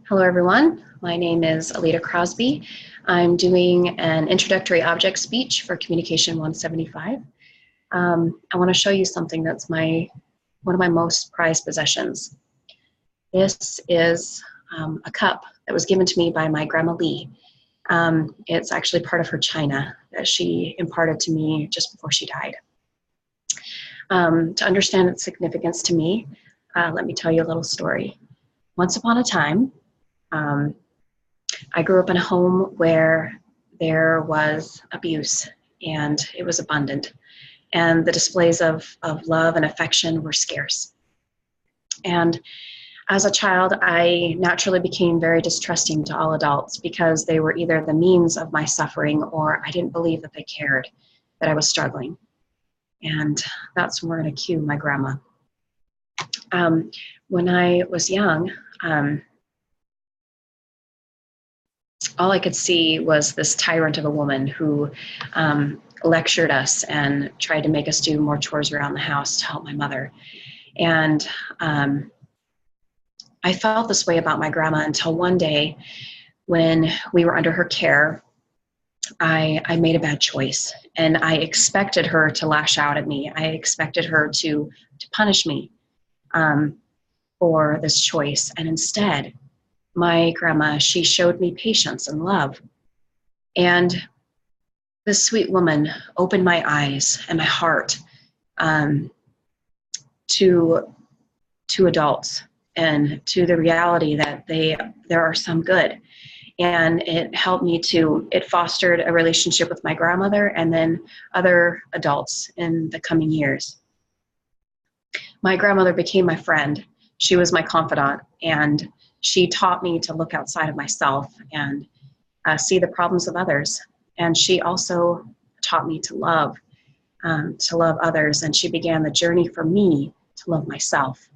Hello, everyone. My name is Alita Crosby. I'm doing an introductory object speech for Communication 175. I want to show you something that's one of my most prized possessions. This is a cup that was given to me by my Grandma Lee. It's actually part of her china that she imparted to me just before she died. To understand its significance to me, let me tell you a little story. Once upon a time, I grew up in a home where there was abuse and it was abundant, and the displays of love and affection were scarce. And as a child, I naturally became very distrusting to all adults because they were either the means of my suffering or I didn't believe that they cared that I was struggling. And that's when we're going to cue my grandma. When I was young, all I could see was this tyrant of a woman who lectured us and tried to make us do more chores around the house to help my mother. And I felt this way about my grandma until one day when we were under her care, I made a bad choice, and I expected her to lash out at me. I expected her to punish me for this choice. And instead, my grandma, she showed me patience and love. And this sweet woman opened my eyes and my heart to adults and to the reality that there are some good. And it helped me it fostered a relationship with my grandmother and then other adults in the coming years. My grandmother became my friend. She was my confidant, and she taught me to look outside of myself and see the problems of others. And she also taught me to love others. And she began the journey for me to love myself.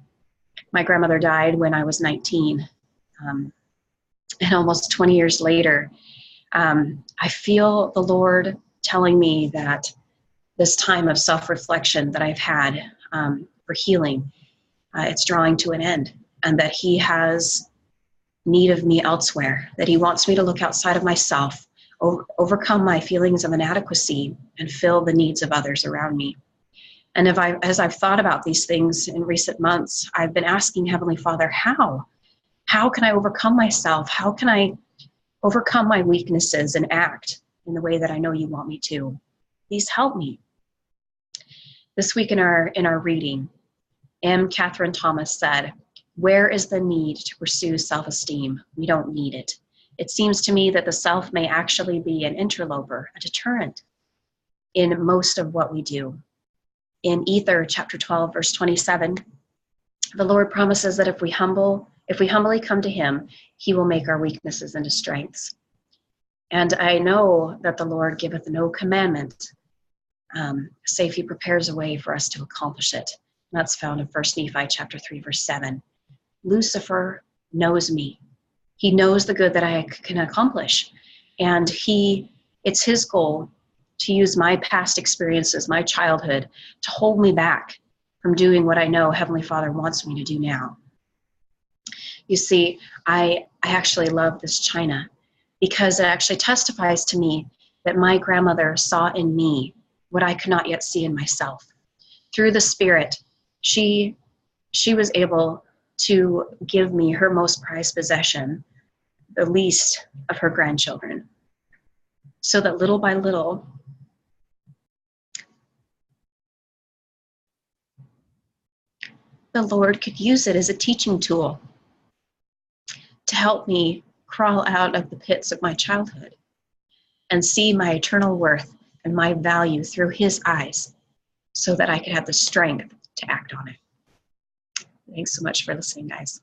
My grandmother died when I was 19. And almost 20 years later, I feel the Lord telling me that this time of self-reflection that I've had for healing, it's drawing to an end, and that He has need of me elsewhere, that He wants me to look outside of myself, overcome my feelings of inadequacy, and fill the needs of others around me. And as I've thought about these things in recent months, I've been asking Heavenly Father, how can I overcome myself? How can I overcome my weaknesses and act in the way that I know You want me to? Please help me. This week in our reading, M. Catherine Thomas said, "Where is the need to pursue self-esteem? We don't need it. It seems to me that the self may actually be an interloper, a deterrent in most of what we do." In Ether, chapter 12, verse 27, the Lord promises that if we humbly come to Him, He will make our weaknesses into strengths. And I know that the Lord giveth no commandment, save He prepares a way for us to accomplish it. And that's found in 1 Nephi chapter 3, verse 7. Lucifer knows me. He knows the good that I can accomplish. And it's His goal to use my past experiences, my childhood, to hold me back from doing what I know Heavenly Father wants me to do now. You see, I actually love this china because it actually testifies to me that my grandmother saw in me what I could not yet see in myself. Through the Spirit, she was able to give me her most prized possession, the least of her grandchildren, so that little by little, the Lord could use it as a teaching tool to help me crawl out of the pits of my childhood and see my eternal worth and my value through His eyes so that I could have the strength to act on it. Thanks so much for listening, guys.